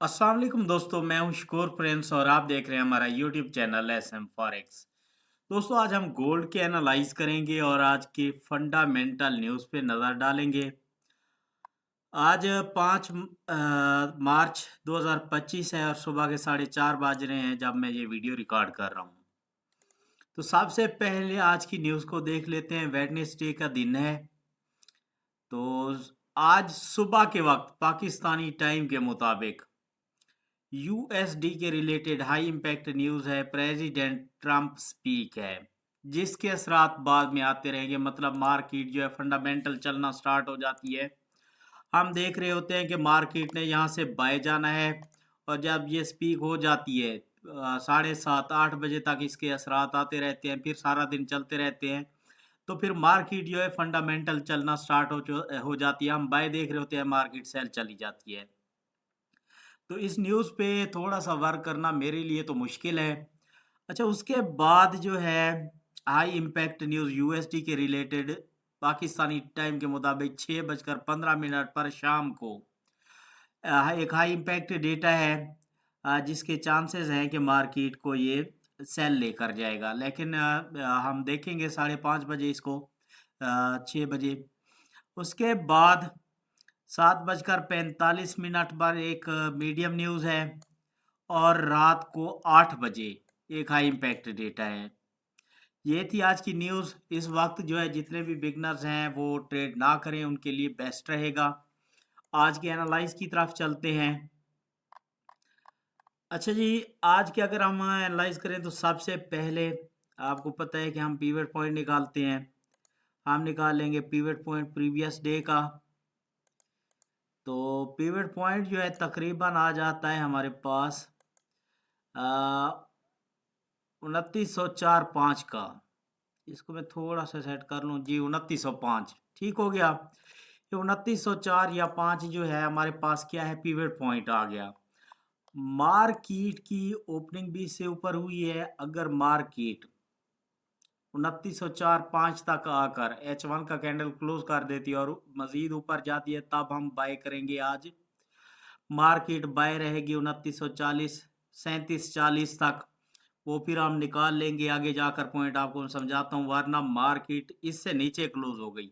अस्सलाम वालेकुम दोस्तों, मैं हूं शकूर प्रिंस और आप देख रहे हैं हमारा यूट्यूब चैनल एसएम फॉरेक्स। दोस्तों, आज हम गोल्ड के एनालाइज करेंगे और आज के फंडामेंटल न्यूज़ पे नज़र डालेंगे। आज 5 मार्च 2025 है और सुबह के 4:30 बज रहे हैं जब मैं ये वीडियो रिकॉर्ड कर रहा हूँ। तो सबसे पहले आज की न्यूज़ को देख लेते हैं। वेडनेसडे का दिन है। तो आज सुबह के वक्त पाकिस्तानी टाइम के मुताबिक यूएसडी के रिलेटेड हाई इम्पैक्ट न्यूज़ है। प्रेसिडेंट ट्रंप स्पीक है, जिसके असरात बाद में आते रहेंगे। मतलब मार्केट जो है फंडामेंटल चलना स्टार्ट हो जाती है। हम देख रहे होते हैं कि मार्केट ने यहाँ से बाय जाना है और जब ये स्पीक हो जाती है 7:30-8 बजे तक इसके असरात आते रहते हैं, फिर सारा दिन चलते रहते हैं। तो फिर मार्केट जो है फंडामेंटल चलना स्टार्ट हो जाती है। हम बाय देख रहे होते हैं, मार्केट सेल चली जाती है। तो इस न्यूज़ पे थोड़ा-सा वर्क करना मेरे लिए तो मुश्किल है। अच्छा, उसके बाद जो है हाई इम्पैक्ट न्यूज़ यूएसडी के रिलेटेड पाकिस्तानी टाइम के मुताबिक 6:15 पर शाम को एक हाई इम्पैक्ट डेटा है, जिसके चांसेस हैं कि मार्केट को ये सेल लेकर जाएगा। लेकिन हम देखेंगे 5:30 बजे इसको, 6 बजे। उसके बाद 7:45 पर एक मीडियम न्यूज़ है और रात को 8 बजे एक हाई इम्पैक्ट डेटा है। ये थी आज की न्यूज़। इस वक्त जो है जितने भी बिगनर्स हैं वो ट्रेड ना करें, उनके लिए बेस्ट रहेगा। आज के एनालाइज की तरफ चलते हैं। अच्छा जी, आज के अगर हम एनालाइज करें तो सबसे पहले आपको पता है कि हम पिवट पॉइंट निकालते हैं। हम निकाल लेंगे पिवट पॉइंट प्रीवियस डे का। तो पिवट पॉइंट जो है तकरीबन आ जाता है हमारे पास 2904.5 का। इसको मैं थोड़ा सा सेट कर लूँ जी, 2905 ठीक हो गया। ये 2904 या 5 जो है हमारे पास क्या है, पिवट पॉइंट आ गया। मार्केट की ओपनिंग भी से ऊपर हुई है। अगर मार्केट 2904.5 तक आकर H1 का कैंडल क्लोज कर देती है और मजीद ऊपर जाती है, तब हम बाय करेंगे। आज मार्केट बाय रहेगी 2940 3740 तक। वो फिर हम निकाल लेंगे आगे जाकर। पॉइंट आपको मैं समझाता हूँ, वरना मार्केट इससे नीचे क्लोज हो गई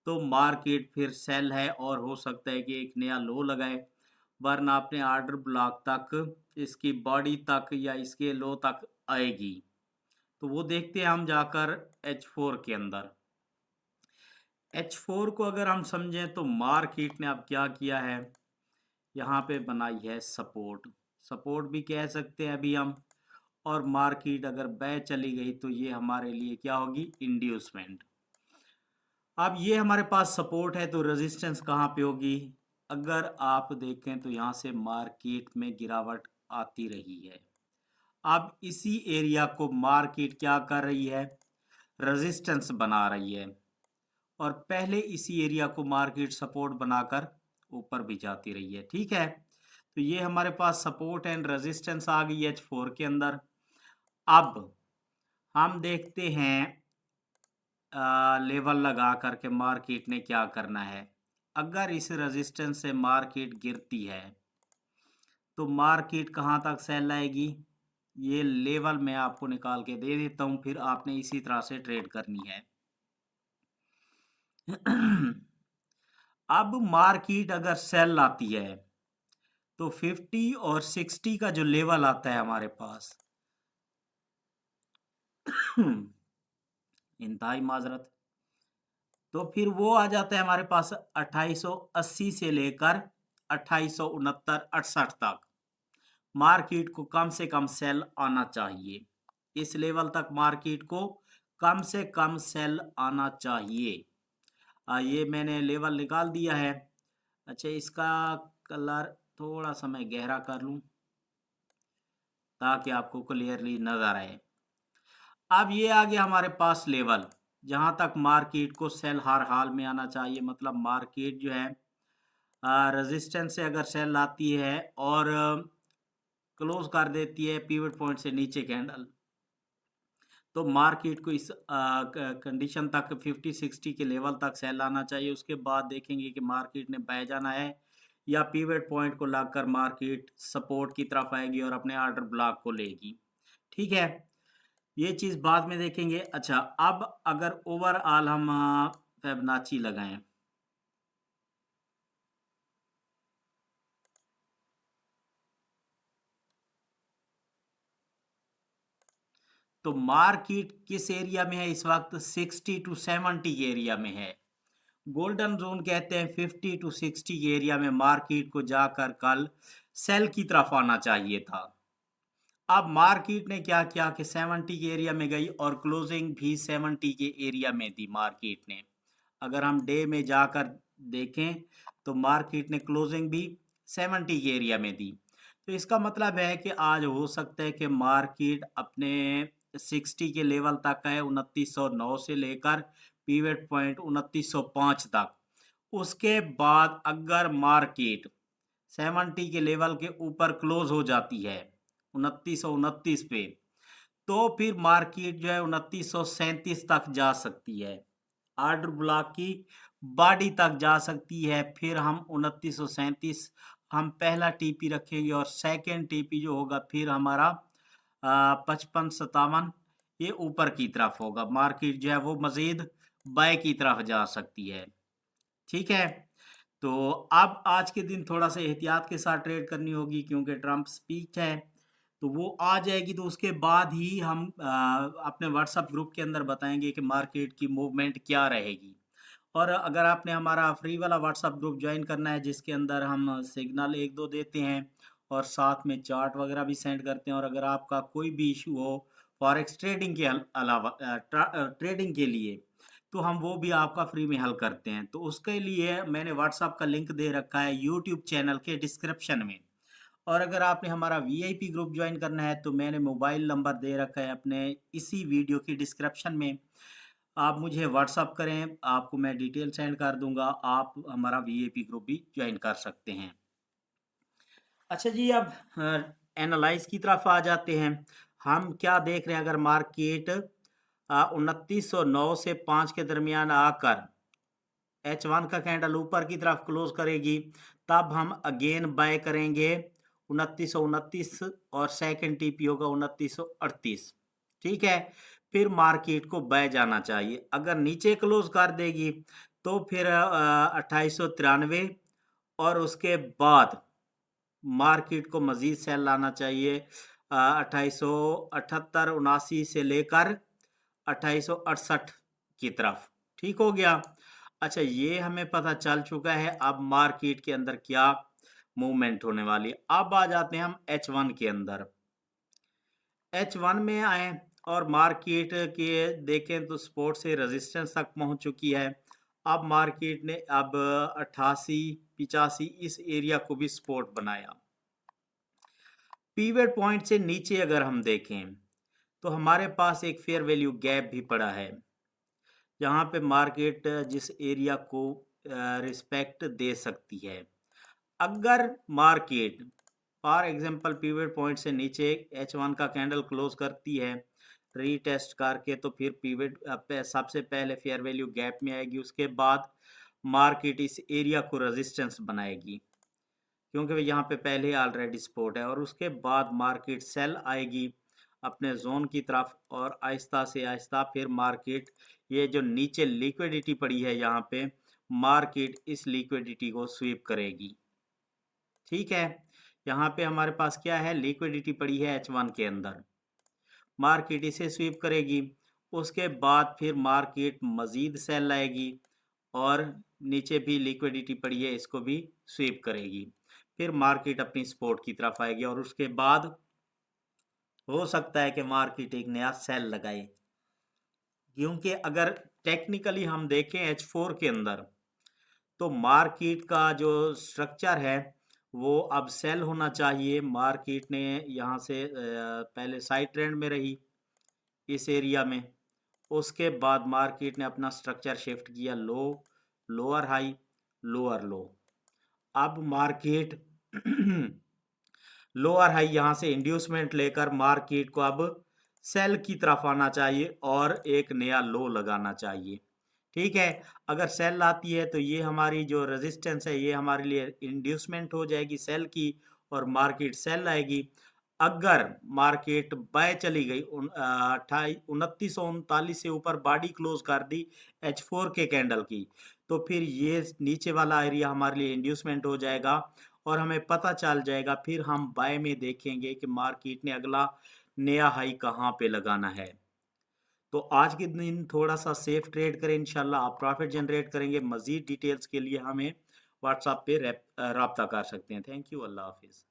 तो मार्केट फिर सेल है और हो सकता है कि एक नया लो लगाए, वरना अपने ऑर्डर ब्लॉक तक, इसकी बॉडी तक या इसके लो तक आएगी। तो वो देखते हैं हम जाकर H4 के अंदर। H4 को अगर हम समझें तो मार्केट ने अब क्या किया है, यहाँ पे बनाई है सपोर्ट। सपोर्ट भी कह सकते हैं अभी हम। और मार्केट अगर बाय चली गई तो ये हमारे लिए क्या होगी, इंड्यूसमेंट। अब ये हमारे पास सपोर्ट है तो रेजिस्टेंस कहाँ पे होगी। अगर आप देखें तो यहाँ से मार्केट में गिरावट आती रही है। अब इसी एरिया को मार्केट क्या कर रही है, रेजिस्टेंस बना रही है। और पहले इसी एरिया को मार्केट सपोर्ट बनाकर ऊपर भी जाती रही है। ठीक है, तो ये हमारे पास सपोर्ट एंड रेजिस्टेंस आ गई H4 के अंदर। अब हम देखते हैं लेवल लगा करके मार्केट ने क्या करना है। अगर इस रेजिस्टेंस से मार्केट गिरती है तो मार्केट कहाँ तक सेल आएगी, ये लेवल मैं आपको निकाल के दे देता हूँ, फिर आपने इसी तरह से ट्रेड करनी है। अब मार्केट अगर सेल आती है तो 50 और 60 का जो लेवल आता है हमारे पास, इंतहाई माजरत, तो फिर वो आ जाता है हमारे पास 2880 से लेकर 2869-68 तक। मार्केट को कम से कम सेल आना चाहिए। इस लेवल तक मार्केट को कम से कम सेल आना चाहिए। ये मैंने लेवल निकाल दिया है। अच्छा, इसका कलर थोड़ा सा मैं गहरा कर लूँ ताकि आपको क्लियरली नज़र आए। अब ये आ गया हमारे पास लेवल, जहाँ तक मार्केट को सेल हर हाल में आना चाहिए। मतलब मार्केट जो है रेजिस्टेंस से अगर सेल आती है और क्लोज कर देती है पिवट पॉइंट से नीचे कैंडल, तो मार्केट को इस कंडीशन तक 50-60 के लेवल तक सेल आना चाहिए। उसके बाद देखेंगे कि मार्केट ने बह जाना है या पिवट पॉइंट को लगाकर मार्केट सपोर्ट की तरफ आएगी और अपने ऑर्डर ब्लॉक को लेगी। ठीक है, ये चीज़ बाद में देखेंगे। अच्छा, अब अगर ओवरऑल हम फिबोनाची लगाएं तो मार्केट किस एरिया में है इस वक्त? 60 टू 70 के एरिया में है। गोल्डन जोन कहते हैं 50 टू 60 के एरिया में मार्केट को जाकर कल सेल की तरफ आना चाहिए था। अब मार्केट ने क्या किया कि 70 के एरिया में गई और क्लोजिंग भी 70 के एरिया में दी मार्केट ने। अगर हम डे में जाकर देखें तो मार्केट ने क्लोजिंग भी 70 के एरिया में दी। तो इसका मतलब है कि आज हो सकता है कि मार्केट अपने 60 के लेवल तक है, 2909 से लेकर पिवट पॉइंट 2905 तक। उसके बाद अगर मार्केट 70 के लेवल के ऊपर क्लोज हो जाती है 2929 पे, तो फिर मार्केट जो है 2937 तक जा सकती है, ऑर्डर ब्लॉक की बॉडी तक जा सकती है। फिर हम 2937 हम पहला टीपी रखेंगे और सेकंड टीपी जो होगा फिर हमारा 5557 ये ऊपर की तरफ होगा। मार्केट जो है वो मजीद बाय की तरफ जा सकती है। ठीक है, तो अब आज के दिन थोड़ा सा एहतियात के साथ ट्रेड करनी होगी क्योंकि ट्रम्प स्पीच है, तो वो आ जाएगी तो उसके बाद ही हम अपने व्हाट्सएप ग्रुप के अंदर बताएंगे कि मार्केट की मूवमेंट क्या रहेगी। और अगर आपने हमारा फ्री वाला व्हाट्सएप ग्रुप ज्वाइन करना है जिसके अंदर हम सिग्नल एक दो देते हैं और साथ में चार्ट वगैरह भी सेंड करते हैं, और अगर आपका कोई भी इशू हो फॉरेक्स ट्रेडिंग के अलावा ट्रेडिंग के लिए, तो हम वो भी आपका फ्री में हल करते हैं। तो उसके लिए मैंने व्हाट्सएप का लिंक दे रखा है यूट्यूब चैनल के डिस्क्रिप्शन में। और अगर आपने हमारा वीआईपी ग्रुप ज्वाइन करना है तो मैंने मोबाइल नंबर दे रखा है अपने इसी वीडियो की डिस्क्रिप्शन में। आप मुझे व्हाट्सअप करें, आपको मैं डिटेल सेंड कर दूंगा, आप हमारा वीआईपी ग्रुप भी ज्वाइन कर सकते हैं। अच्छा जी, अब एनालाइज की तरफ आ जाते हैं। हम क्या देख रहे हैं, अगर मार्केट 2909 से 5 के दरमियान आकर H1 का कैंडल ऊपर की तरफ क्लोज करेगी, तब हम अगेन बाय करेंगे 2929 और सेकंड टीपी होगा 2938। ठीक है, फिर मार्केट को बाय जाना चाहिए। अगर नीचे क्लोज कर देगी तो फिर 2893 और उसके बाद मार्केट को मजीद सेल लाना चाहिए 2878 79 से लेकर 2868 की तरफ। ठीक हो गया। अच्छा, ये हमें पता चल चुका है अब मार्केट के अंदर क्या मूवमेंट होने वाली है। अब आ जाते हैं हम H1 के अंदर। H1 में आए और मार्केट के देखें तो सपोर्ट से रेजिस्टेंस तक पहुंच चुकी है। अब मार्केट ने अब 88 85 इस एरिया को भी सपोर्ट बनाया। पिवट पॉइंट से नीचे अगर हम देखें तो हमारे पास एक फेयर वैल्यू गैप भी पड़ा है, जहाँ पे मार्केट जिस एरिया को रिस्पेक्ट दे सकती है। अगर market for example pivot point से नीचे H1 का कैंडल क्लोज करती है रीटेस्ट करके, तो फिर पिवट सबसे पहले फेयर वैल्यू गैप में आएगी। उसके बाद मार्केट इस एरिया को रेजिस्टेंस बनाएगी क्योंकि यहाँ पे पहले ऑलरेडी सपोर्ट है, और उसके बाद मार्केट सेल आएगी अपने जोन की तरफ और आहिस्ता से आहिस्ता फिर मार्केट ये जो नीचे लिक्विडिटी पड़ी है यहाँ पे, मार्केट इस लिक्विडिटी को स्वीप करेगी। ठीक है, यहाँ पे हमारे पास क्या है, लिक्विडिटी पड़ी है H1 के अंदर, मार्केट इसे स्वीप करेगी। उसके बाद फिर मार्केट मजीद सेल लाएगी और नीचे भी लिक्विडिटी पड़ी है इसको भी स्वीप करेगी। फिर मार्केट अपनी सपोर्ट की तरफ आएगी और उसके बाद हो सकता है कि मार्केट एक नया सेल लगाए, क्योंकि अगर टेक्निकली हम देखें H4 के अंदर तो मार्केट का जो स्ट्रक्चर है वो अब सेल होना चाहिए। मार्केट ने यहाँ से पहले साइड ट्रेंड में रही इस एरिया में, उसके बाद मार्केट ने अपना स्ट्रक्चर शिफ्ट किया लो लोअर हाई लोअर लो। अब मार्केट लोअर हाई यहाँ से इंड्यूसमेंट लेकर मार्केट को अब सेल की तरफ आना चाहिए और एक नया लो लगाना चाहिए। ठीक है। अगर सेल आती है तो ये हमारी जो रेजिस्टेंस है ये हमारे लिए इंड्यूसमेंट हो जाएगी सेल की, और मार्केट सेल आएगी। अगर मार्केट बाय चली गई 2939 से ऊपर बॉडी क्लोज कर दी H4 के कैंडल की, तो फिर ये नीचे वाला एरिया हमारे लिए इंड्यूसमेंट हो जाएगा और हमें पता चल जाएगा। फिर हम बाय में देखेंगे कि मार्केट ने अगला नया हाई कहाँ पे लगाना है। तो आज के दिन थोड़ा सा सेफ ट्रेड करें, इंशाल्लाह आप प्रॉफिट जनरेट करेंगे। मजीद डिटेल्स के लिए हमें व्हाट्सएप पे रब्ता कर सकते हैं। थैंक यू, अल्लाह हाफिज़।